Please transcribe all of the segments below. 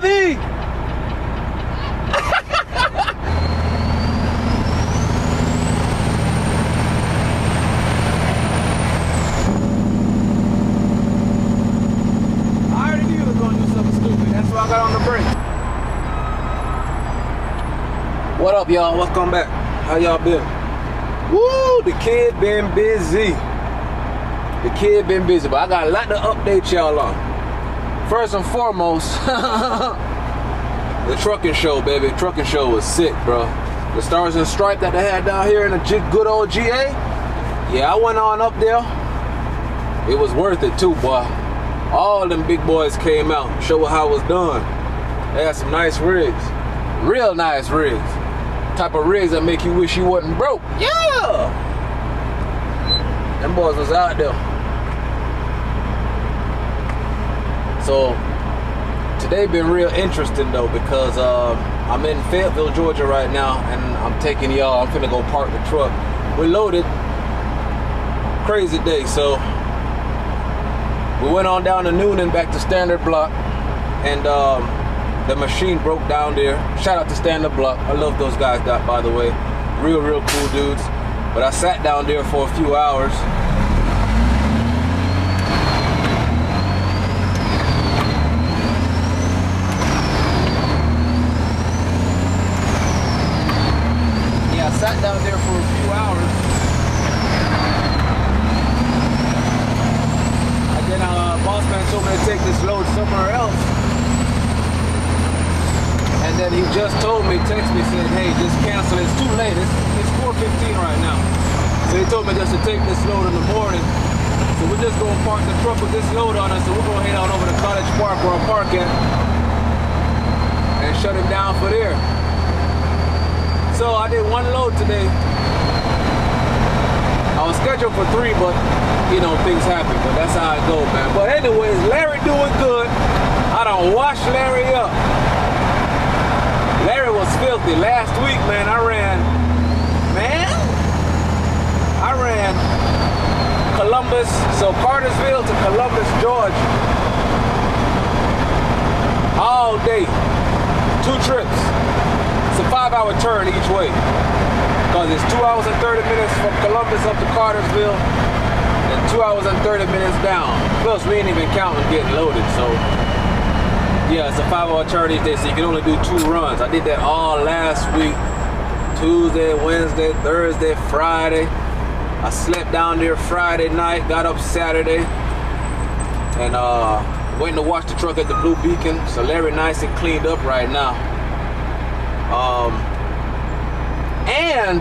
baby! I already knew you was gonna do something stupid. That's why I got on the brake. What up, y'all? Welcome back. How y'all been? Woo! The kid been busy. The kid been busy, but I got a lot to update y'all on. First and foremost, the trucking show, baby. Trucking show was sick, bro. The Stars and Stripes that they had down here in the good old GA. Yeah, I went on up there. It was worth it too, boy. All them big boys came out, show how it was done. They had some nice rigs. Real nice rigs. Type of rigs that make you wish you wasn't broke. Yeah! Them boys was out there. So, today been real interesting though, because I'm in Fayetteville, Georgia right now, and I'm taking y'all, I'm finna go park the truck. We're loaded. Crazy day, so we went on down to Noonan back to Standard Block, and the machine broke down there. Shout out to Standard Block. I love those guys, by the way. Real cool dudes. But I sat down there for a few hours. Yeah, I sat down there for a few hours. And then boss man told me to take this load somewhere else. And then he just told me, text me, said, hey, just cancel. It's too late. It's 4:15 right now. So he told me just to take this load in the morning. So we're just going to park the truck with this load on us. So we're going to head on over to College Park where I park at and shut him down for there. So I did one load today. I was scheduled for 3, but, you know, things happen. But that's how I go, man. But anyways, Larry doing good. I done washed Larry up. Larry was filthy. Last week, man, I ran Columbus, so Cartersville to Columbus, Georgia. All day. 2 trips. It's a 5-hour turn each way. Because it's 2 hours and 30 minutes from Columbus up to Cartersville, and 2 hours and 30 minutes down. Plus, we ain't even counting getting loaded, so yeah, it's a 5-hour turn each day, so you can only do 2 runs. I did that all last week. Tuesday, Wednesday, Thursday, Friday. I slept down there Friday night, got up Saturday, and waiting to wash the truck at the Blue Beacon. So Larry nice and cleaned up right now. And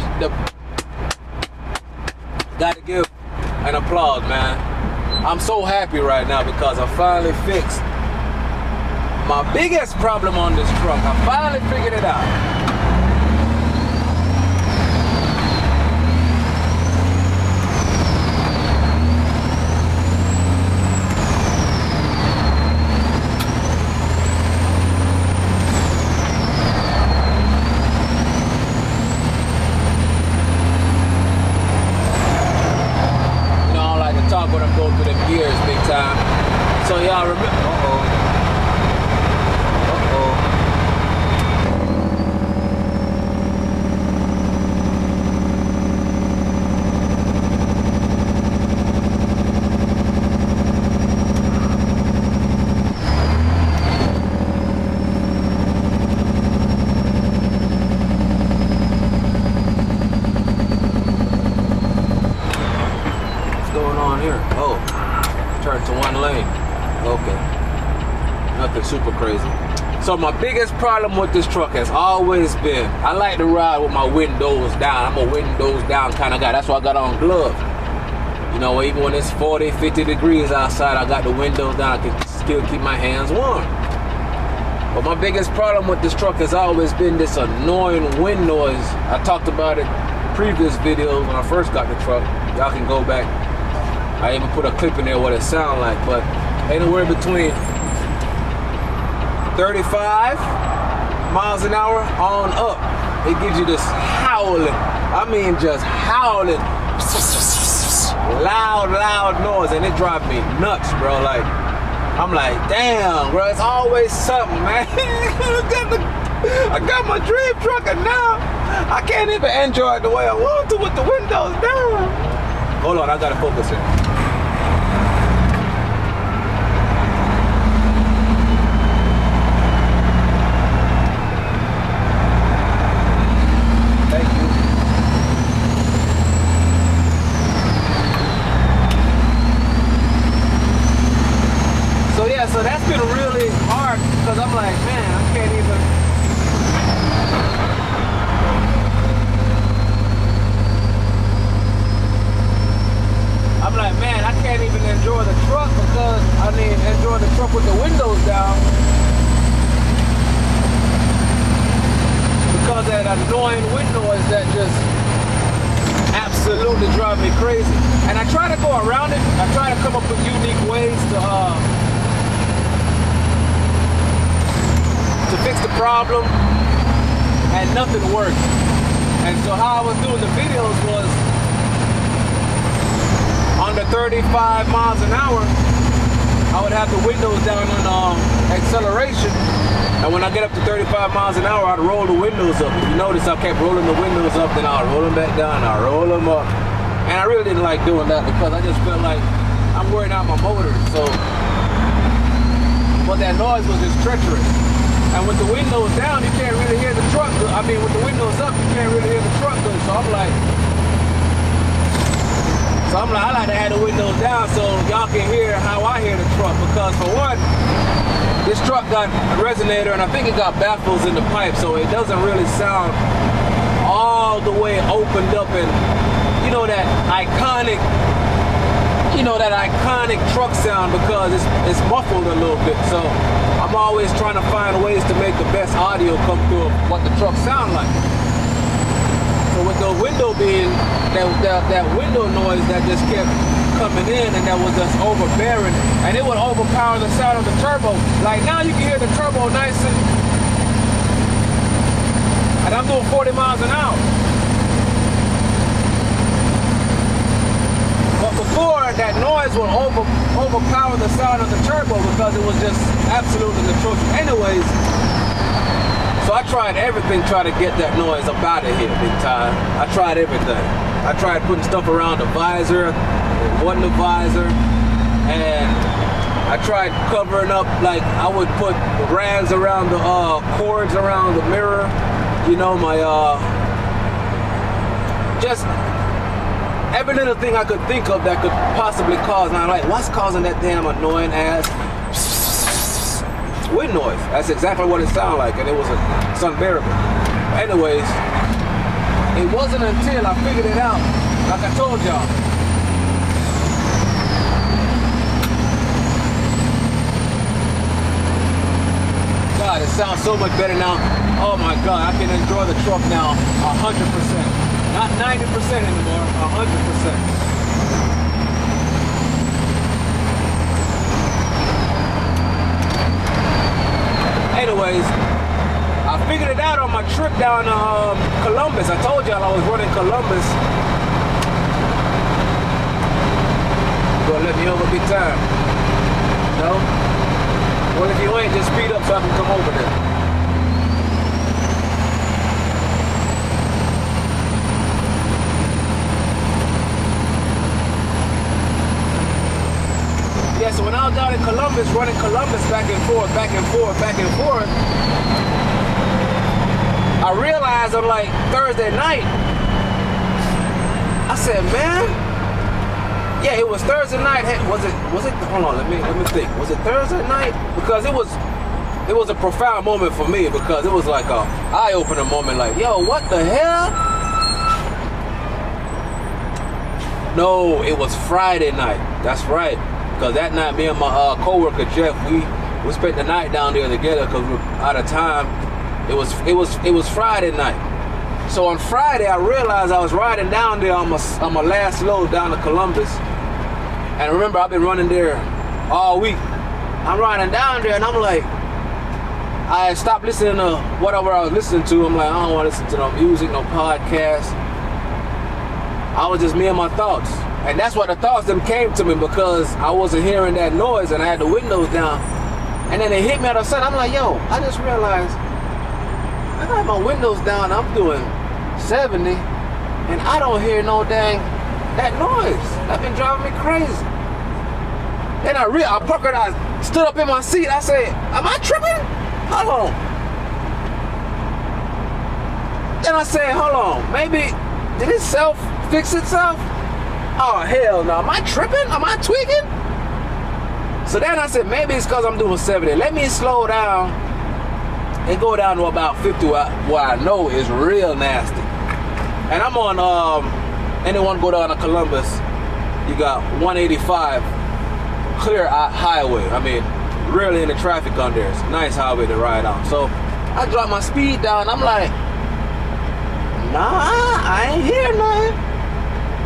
gotta give an applause, man. I'm so happy right now because I finally fixed my biggest problem on this truck. I finally figured it out. You know, I don't like to talk when I'm going through them gears big time. So y'all remember, to 1 lane. Okay. Nothing super crazy. So my biggest problem with this truck has always been, I like to ride with my windows down. I'm a windows down kind of guy. That's why I got on gloves. You know, even when it's 40, 50 degrees outside, I got the windows down. I can still keep my hands warm. But my biggest problem with this truck has always been this annoying wind noise. I talked about it in previous videos when I first got the truck. Y'all can go back. I even put a clip in there what it sound like, but anywhere between 35 miles an hour on up, it gives you this howling, I mean just howling, loud noise, and it drives me nuts, bro. Like, I'm like, damn, bro, it's always something, man. I got my dream truck, and now I can't even enjoy it the way I want to with the windows down. Hold on, I gotta focus here. Thank you. So yeah, so that's been really hard because I'm like, man, I can't even. I'm like, man, I can't even enjoy the truck because enjoy the truck with the windows down because that annoying wind noise that just absolutely drive me crazy. And I try to go around it. I try to come up with unique ways to fix the problem, and nothing worked. And so how I was doing the videos was under 35 miles an hour, I would have the windows down on acceleration, and when I get up to 35 miles an hour, I'd roll the windows up. If you notice, I kept rolling the windows up, then I'd roll them back down, I'd roll them up. And I really didn't like doing that because I just felt like I'm wearing out my motor. So, but that noise was just treacherous. And with the windows down, you can't really hear the truck. I mean, with the windows up, you can't really hear the truck good. So I'm like, I like to have the windows down so y'all can hear how I hear the truck. Because for one, this truck got a resonator, and I think it got baffles in the pipe, so it doesn't really sound all the way opened up, and you know that iconic truck sound because it's muffled a little bit. So I'm always trying to find ways to make the best audio come through of what the truck sound like. So with the window being that window noise that just kept coming in, and that was just overbearing, and it would overpower the sound of the turbo. Like now you can hear the turbo nice and I'm doing 40 miles an hour. But before, that noise would overpower the sound of the turbo because it was just absolutely atrocious. Anyways, so I tried everything, try to get that noise up out of here big time. I tried everything. I tried putting stuff around the visor, it wasn't the visor, and I tried covering up, like I would put rags around the cords around the mirror, you know, my just every little thing I could think of that could possibly cause. And I'm like, what's causing that damn annoying ass wind noise? That's exactly what it sounded like, and it's unbearable. Anyways, it wasn't until I figured it out, like I told y'all. God, it sounds so much better now. Oh my God, I can enjoy the truck now 100%. Not 90% anymore, 100%. Anyways, I figured it out on my trip down to Columbus. I told y'all I was running Columbus. You're gonna let me over big time? No? Well, if you ain't, just speed up so I can come over there. Yeah, so when I was down in Columbus, running Columbus back and forth, I realized on like Thursday night, I said, man, yeah, it was Thursday night. Was it, hold on, let me think. Was it Thursday night? Because it was a profound moment for me, because it was like a eye-opening moment, like, yo, what the hell? No, it was Friday night. That's right. Because that night, me and my co-worker Jeff, we spent the night down there together because we were out of time. It was Friday night. So on Friday, I realized I was riding down there on my last load down to Columbus. And remember, I've been running there all week. I'm riding down there, and I'm like, I stopped listening to whatever I was listening to. I'm like, I don't want to listen to no music, no podcast. I was just me and my thoughts. And that's what the thoughts them came to me because I wasn't hearing that noise and I had the windows down. And then it hit me out of sight. I'm like, yo, I just realized I got my windows down. I'm doing 70 and I don't hear no dang that noise. That been driving me crazy. Then I puckered, I stood up in my seat. I said, am I tripping? Hold on. Then I said, hold on, maybe did it fix itself? Oh, hell no. Am I tripping? Am I tweaking? So then I said, maybe it's because I'm doing 70. Let me slow down and go down to about 50, what I know is real nasty. And I'm on, anyone go down to Columbus, you got 185, clear highway. I mean, rarely any traffic on there. It's a nice highway to ride on. So I dropped my speed down. I'm like, nah, I ain't hear nothing.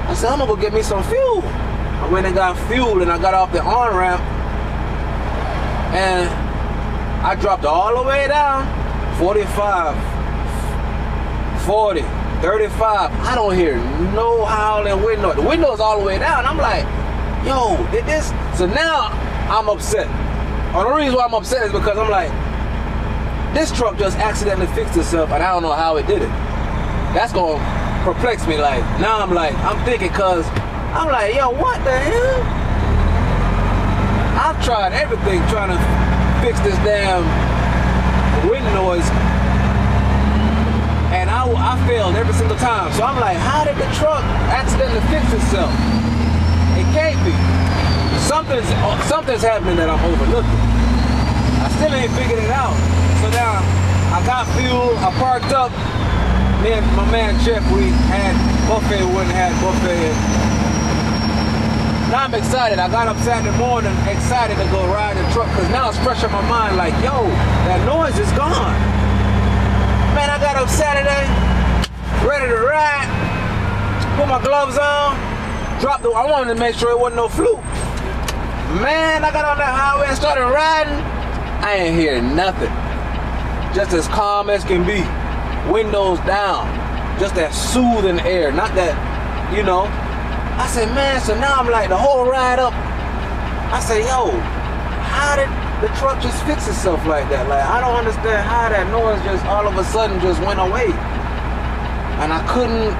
I said, I'm gonna go get me some fuel. I went and got fuel and I got off the on-ramp and I dropped all the way down, 45, 40, 35. I don't hear no howling wind noise. The window's all the way down. I'm like, yo, did this? So now I'm upset. And the reason why I'm upset is because I'm like, this truck just accidentally fixed itself and I don't know how it did it. That's gonna perplex me. Like now I'm thinking, cause I'm like, yo, what the hell? I've tried everything trying to fix this damn wind noise and I failed every single time. So I'm like, how did the truck accidentally fix itself? It can't be. Something's happening that I'm overlooking. I still ain't figured it out. So now I got fuel, I parked up. Me and my man Jeff, we had buffet, we wouldn't have buffet. Now I'm excited. I got up Saturday morning excited to go ride the truck because now it's fresh in my mind like, yo, that noise is gone. Man, I got up Saturday, ready to ride, put my gloves on, I wanted to make sure it wasn't no fluke. Man, I got on that highway and started riding. I ain't hear nothing. Just as calm as can be. Windows down, just that soothing air, not that, you know. I said, man, so now I'm like the whole ride up. I said, yo, how did the truck just fix itself like that? Like, I don't understand how that noise just all of a sudden just went away. And I couldn't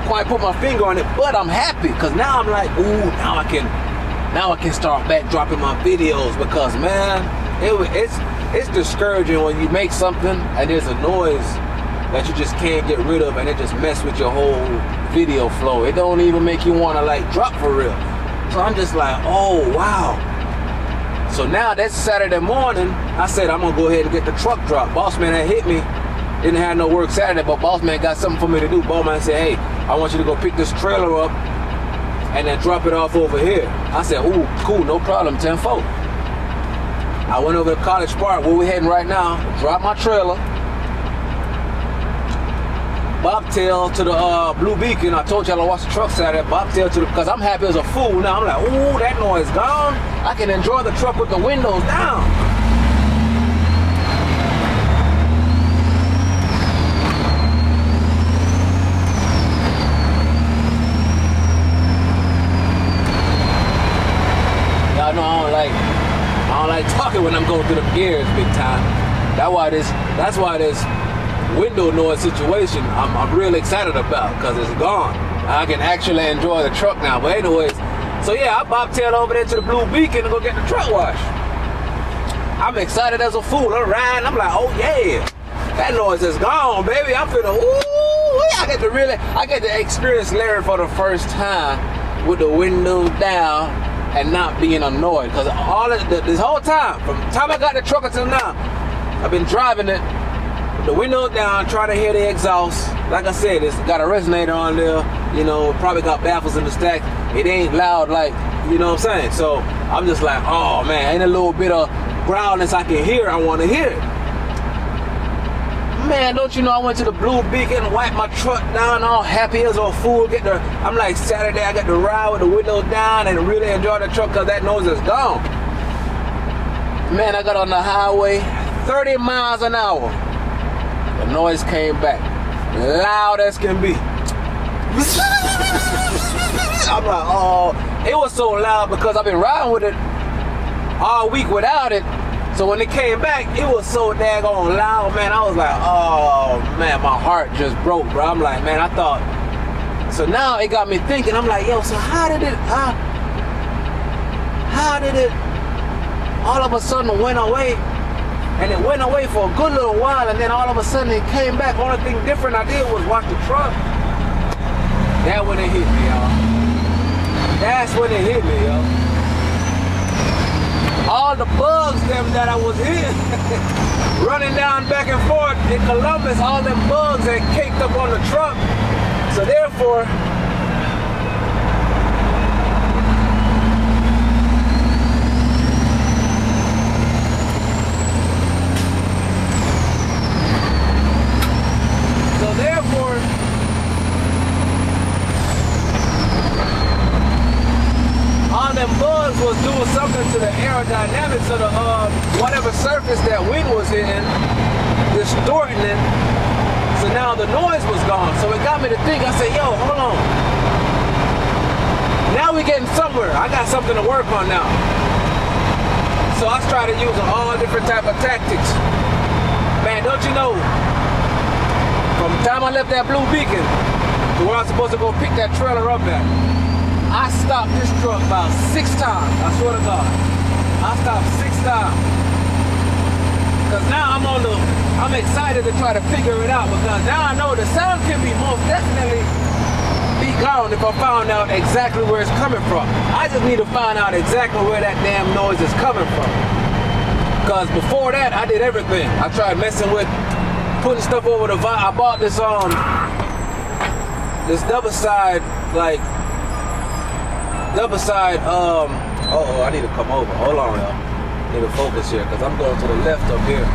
quite put my finger on it, but I'm happy because now I'm like, ooh, now I can start back dropping my videos because, man, it's discouraging when you make something and there's a noise that you just can't get rid of and it just mess with your whole video flow. It don't even make you want to like drop for real. So I'm just like, oh wow. So now that's Saturday morning, I said I'm gonna go ahead and get the truck dropped. Boss man had hit me, didn't have no work Saturday, but boss man got something for me to do. Boss man said, hey, I want you to go pick this trailer up and then drop it off over here. I said, ooh, cool, no problem, 10-4. I went over to College Park, where we're heading right now, drop my trailer, bobtail to the Blue Beacon. I told y'all I watched the truck Saturday. Bobtail to the, because I'm happy as a fool now. I'm like, ooh, that noise gone. I can enjoy the truck with the windows down. Y'all know I don't like talking when I'm going through the gears big time. That's why this window noise situation I'm really excited about because it's gone. I can actually enjoy the truck now. But anyways, so yeah, I bobtailed over there to the Blue Beacon to go get the truck washed. I'm excited as a fool. I'm riding. I'm like, oh yeah, that noise is gone, baby. I'm feeling, ooh, I get to experience Larry for the first time with the windows down and not being annoyed. Because this whole time, from the time I got the truck until now, I've been driving it, the window down, trying to hear the exhaust. Like I said, it's got a resonator on there, you know, probably got baffles in the stack. It ain't loud like, you know what I'm saying? So I'm just like, oh man, ain't a little bit of growlness I can hear, I want to hear it. Man, don't you know I went to the Blue Beacon, wiped my truck down, all happy as a fool. I'm like, Saturday I got to ride with the window down and really enjoy the truck because that noise is gone. Man, I got on the highway, 30 miles an hour. The noise came back, loud as can be. I'm like, oh, it was so loud because I've been riding with it all week without it. So when it came back, it was so daggone loud, man. I was like, oh man, my heart just broke, bro. I'm like, man, I thought. So now it got me thinking. I'm like, yo, so how did it all of a sudden went away? And it went away for a good little while, and then all of a sudden it came back. Only thing different I did was watch the truck. That when it hit me, y'all. That's when it hit me, y'all. All the bugs that I was in, running down back and forth in Columbus, all them bugs that caked up on the truck. So therefore, all them bugs was doing something to the aerodynamics of the whatever surface that wind was in, distorting it. So now the noise was gone. So it got me to think. I said, yo, hold on. Now we getting somewhere. I got something to work on now. So I started using all different type of tactics. Man, don't you know? From the time I left that blue beacon to where I was supposed to go pick that trailer up at, I stopped this truck about 6 times. I swear to God. I stopped 6 times. Because now I'm excited to try to figure it out, because now I know the sound can be most definitely be gone if I found out exactly where it's coming from. I just need to find out exactly where that damn noise is coming from. Because before that, I did everything. I tried messing with putting stuff over the I bought this this double side I need to come over. Hold on, y'all. I need to focus here because I'm going to the left up here.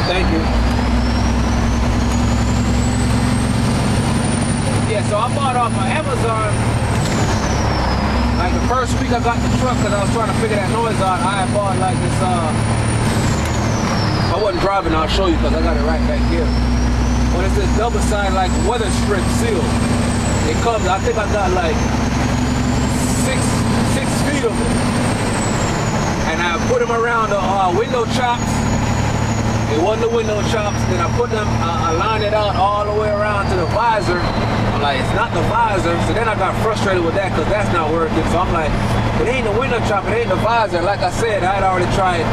Thank you. Yeah, so I bought off of Amazon. Like the first week I got the truck, because I was trying to figure that noise out, I had bought like this, I wasn't driving, I'll show you because I got it right back here. But it's this double side like weather strip seal. It comes, I think I got like six feet of it. And I put them around the window chops. It wasn't the window chops. Then I put them, I lined it out all the way around to the visor. I'm like, it's not the visor. So then I got frustrated with that because that's not working. So I'm like, it ain't the window chop, it ain't the visor. Like I said, I had already tried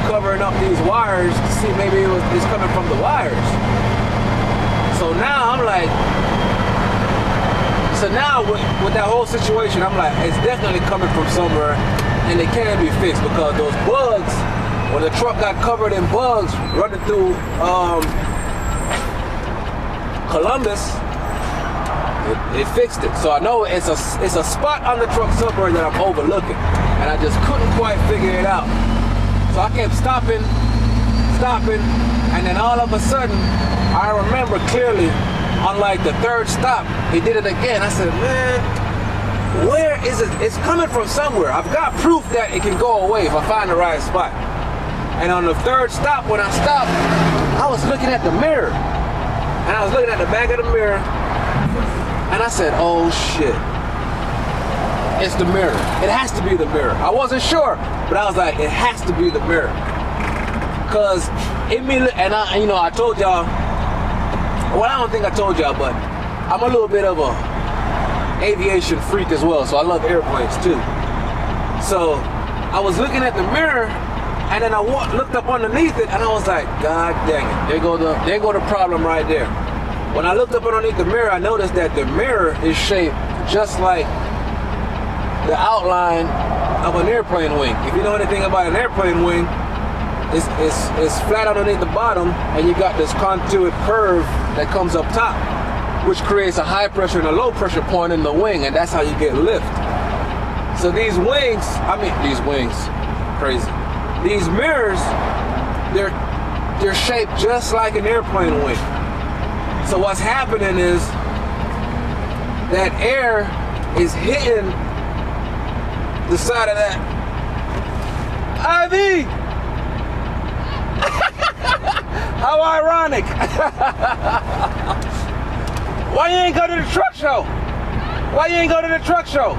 covering up these wires to see maybe it's coming from the wires. So now I'm like, with that whole situation, I'm like, it's definitely coming from somewhere and it can be fixed, because those bugs, when the truck got covered in bugs running through Columbus, it fixed it. So I know it's a spot on the truck somewhere that I'm overlooking, and I just couldn't quite figure it out. So I kept stopping, and then all of a sudden, I remember clearly, on like the 3rd stop, he did it again. I said, man, where is it? It's coming from somewhere. I've got proof that it can go away if I find the right spot. And on the 3rd stop, when I stopped, I was looking at the mirror. And I was looking at the back of the mirror, and I said, oh shit, it's the mirror. It has to be the mirror. I wasn't sure, but I was like, it has to be the mirror. Cause immediately, and I told y'all, well, I don't think I told y'all, but I'm a little bit of a aviation freak as well, so I love airplanes too. So I was looking at the mirror, and then I looked up underneath it, and I was like, God dang it, there go the problem right there. When I looked up underneath the mirror, I noticed that the mirror is shaped just like the outline of an airplane wing. If you know anything about an airplane wing, it's flat underneath the bottom, and you got this contoured curve that comes up top, which creates a high pressure and a low pressure point in the wing, and that's how you get lift. So these mirrors, they're shaped just like an airplane wing. So what's happening is that air is hitting the side of that. Ivy! How ironic! Why you ain't go to the truck show? Why you ain't go to the truck show?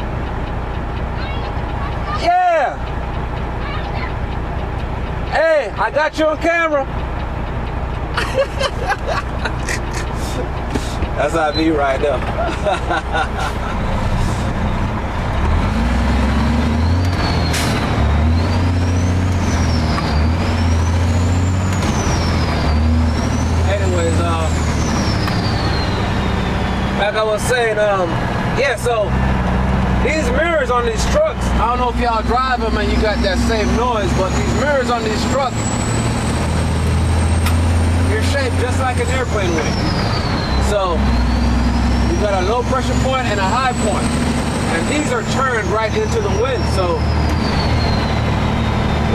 Yeah! Hey, I got you on camera. That's Ivy right there. Anyways, like I was saying, yeah, so these mirrors on these trucks, I don't know if y'all drive them and you got that same noise, but these mirrors on these trucks, they're shaped just like an airplane wing. So you got a low pressure point and a high point, and these are turned right into the wind. So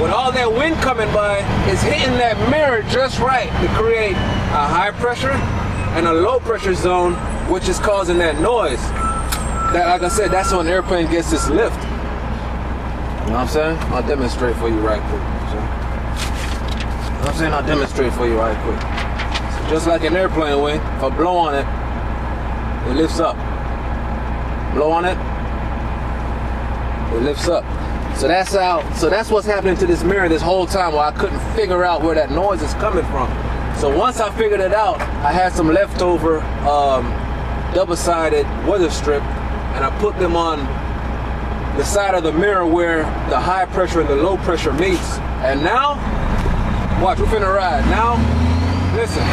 with all that wind coming by, it's hitting that mirror just right to create a high pressure and a low pressure zone, which is causing that noise. That, like I said, that's when the airplane gets this lift. You know what I'm saying? I'll demonstrate for you right quick. You know what I'm saying? I'll demonstrate for you right quick. So just like an airplane wing, if I blow on it, it lifts up. Blow on it, it lifts up. So that's how. So that's what's happening to this mirror this whole time, while I couldn't figure out where that noise is coming from. So once I figured it out, I had some leftover double-sided weather strip, and I put them on the side of the mirror where the high pressure and the low pressure meets. And now, watch, we're finna ride. Now, listen,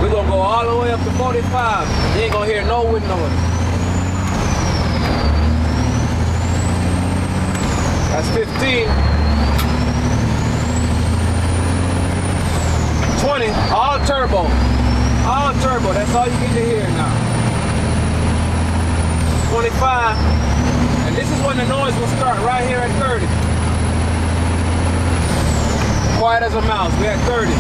we're gonna go all the way up to 45. You ain't gonna hear no wind noise. That's 15. 20, all turbo. All turbo, that's all you get to hear now. 25, and this is when the noise will start right here at 30. Quiet as a mouse, we're at 30.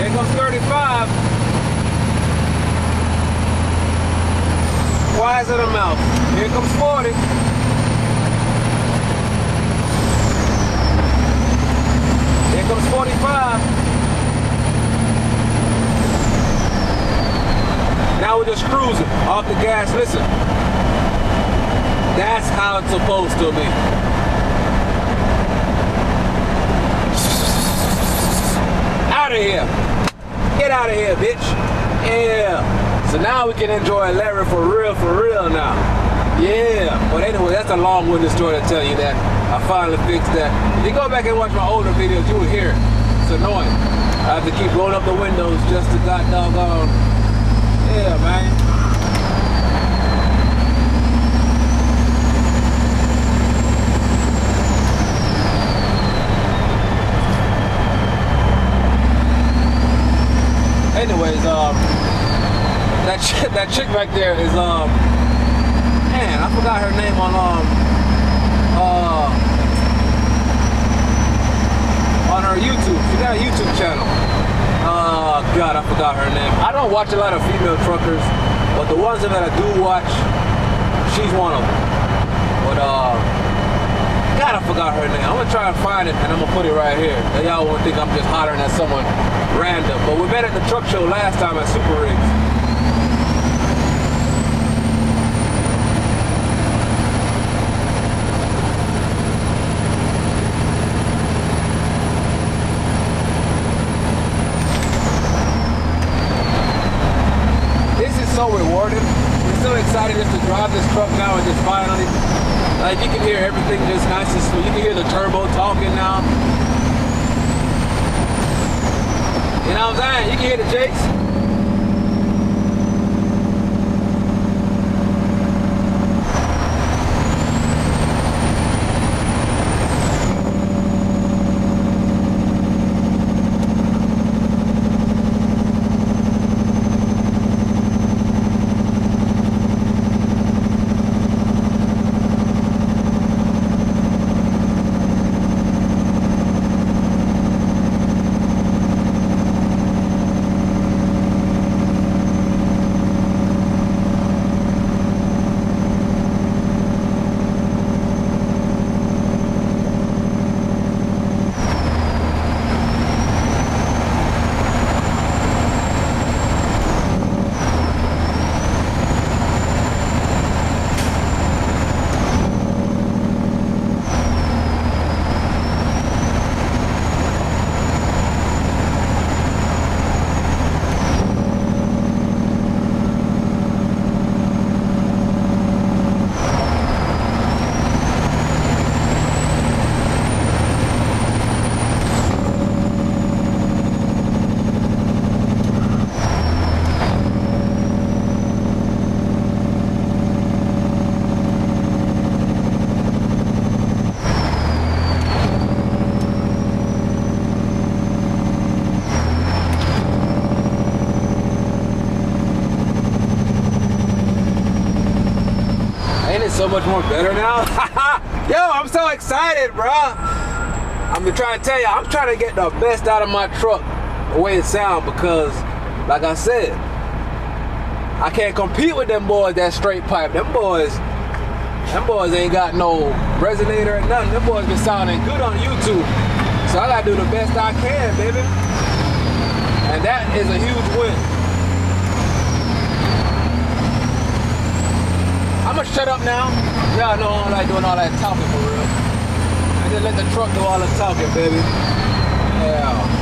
Here comes 35. Quiet as a mouse. Here comes 40. Here comes 45. Now we're just cruising off the gas. Listen, that's how it's supposed to be. Out of here. Get out of here, bitch. Yeah. So now we can enjoy Larry for real now. Yeah. But anyway, that's a long-winded story to tell you that I finally fixed that. If you go back and watch my older videos, you will hear it. It's annoying. I have to keep rolling up the windows just to got doggone. Yeah, man. Anyways, that chick back there is man, I forgot her name on her YouTube. She got a YouTube channel. God, I forgot her name. I don't watch a lot of female truckers, but the ones that I do watch, she's one of them. But God, I forgot her name. I'm gonna try and find it, and I'm gonna put it right here. And y'all won't think I'm just hollering at someone random. But we met at the truck show last time at Super Rigs. So rewarding. We're so excited just to drive this truck now and just finally, like, you can hear everything just nice and smooth. You can hear the turbo talking now. You know what I'm saying? You can hear the Jakes. much more better now. Yo, I'm so excited, bro. I'm trying to tell you, I'm trying to get the best out of my truck, the way it sounds, because, like I said, I can't compete with them boys that straight pipe. Them boys ain't got no resonator or nothing. Them boys been sounding good on YouTube. So I gotta do the best I can, baby. And that is a huge win. I'ma shut up now. Y'all know I don't like doing all that talking for real. I just let the truck do all the talking, baby. Yeah.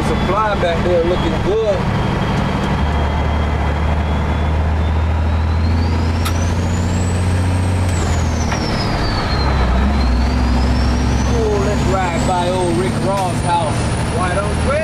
Supply back there looking good. Oh, let's ride by old Rick Ross' house. Why don't we?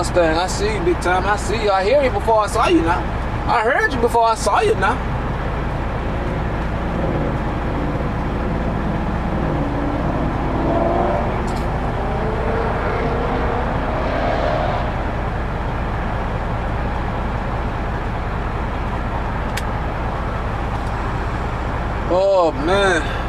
Mustang, I see you big time. I see you. I hear you before I saw you now. I heard you before I saw you now. Oh man.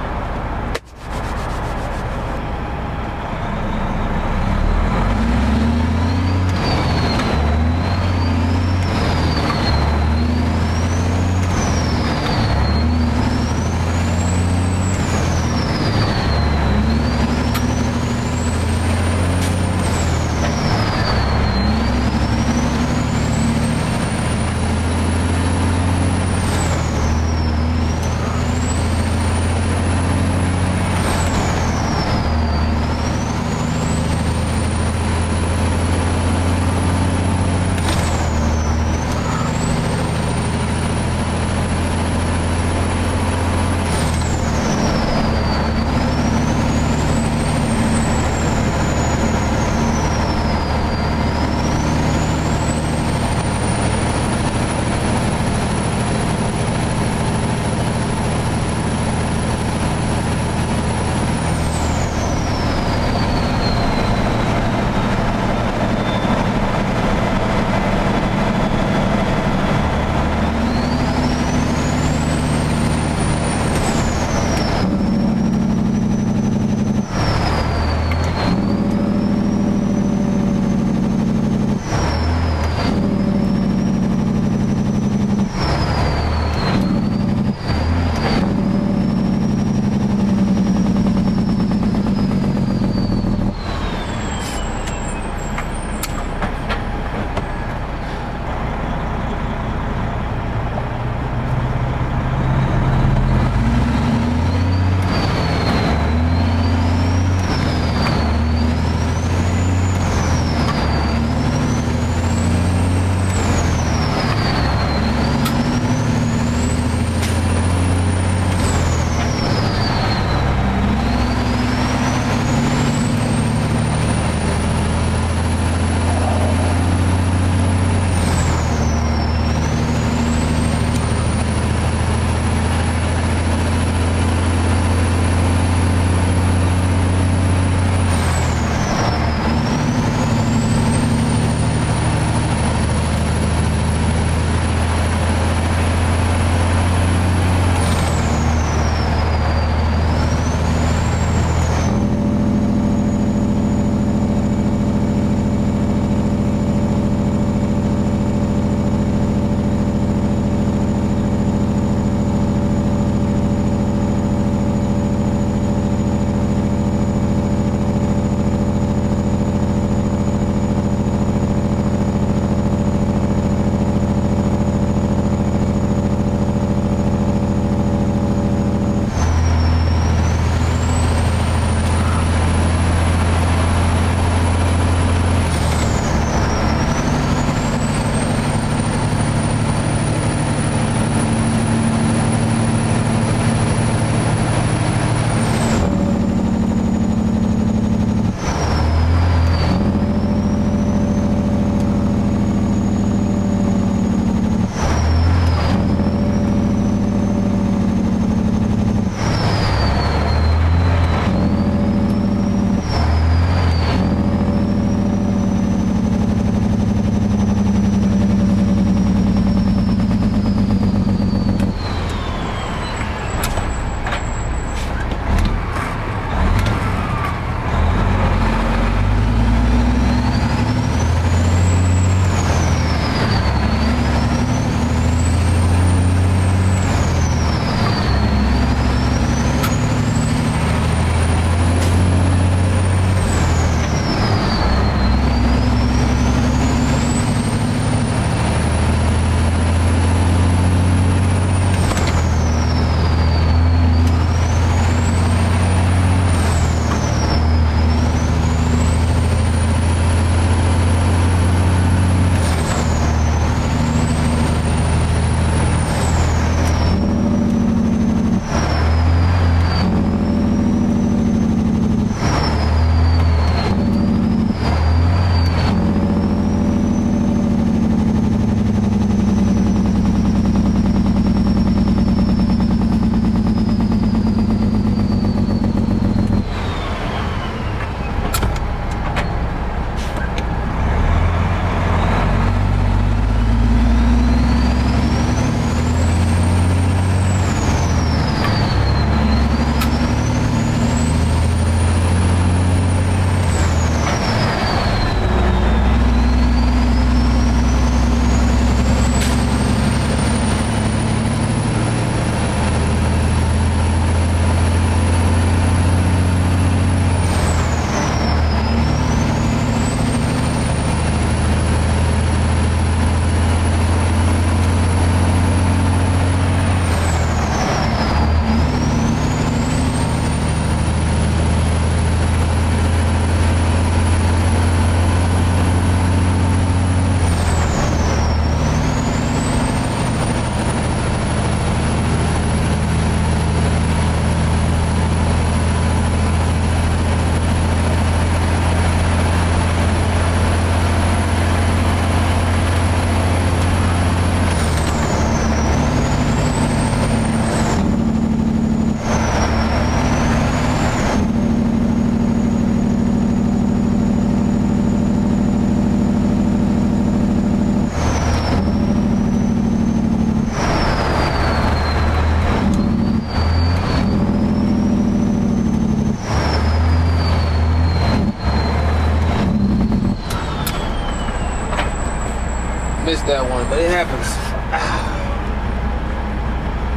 that one, but it happens.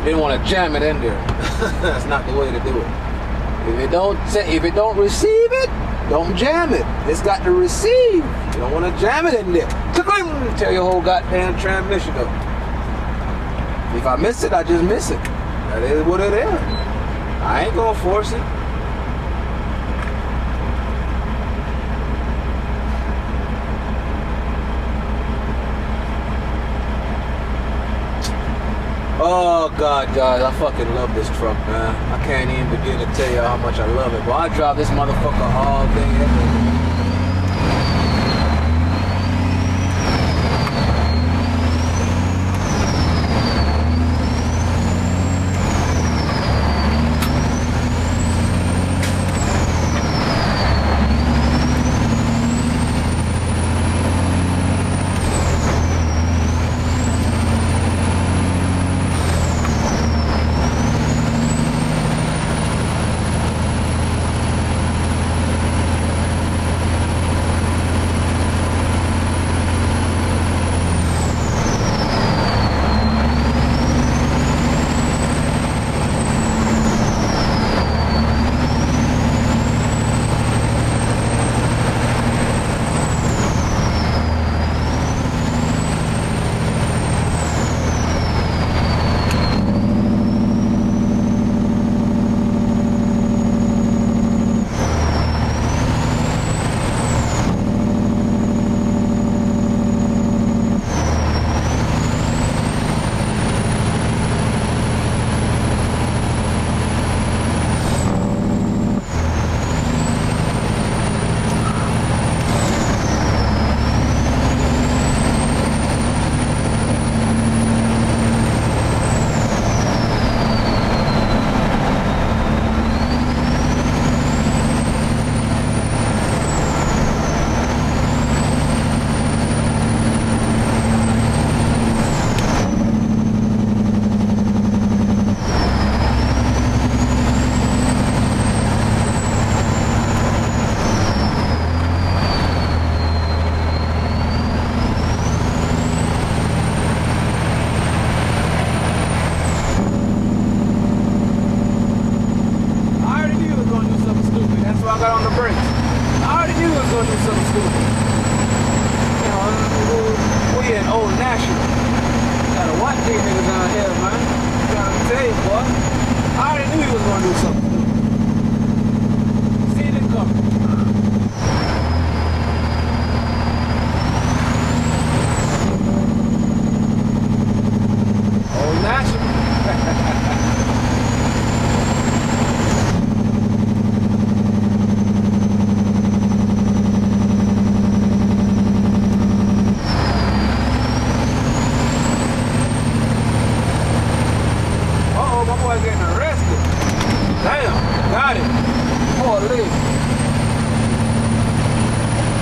Didn't want to jam it in there. That's not the way to do it. If it don't receive it, don't jam it. It's got to receive. You don't want to jam it in there. Tear your whole goddamn transmission up. If I miss it, I just miss it. That is what it is. I ain't gonna force it. Oh God, guys, I fucking love this truck, man. I can't even begin to tell you how much I love it. But I drive this motherfucker all day, every day.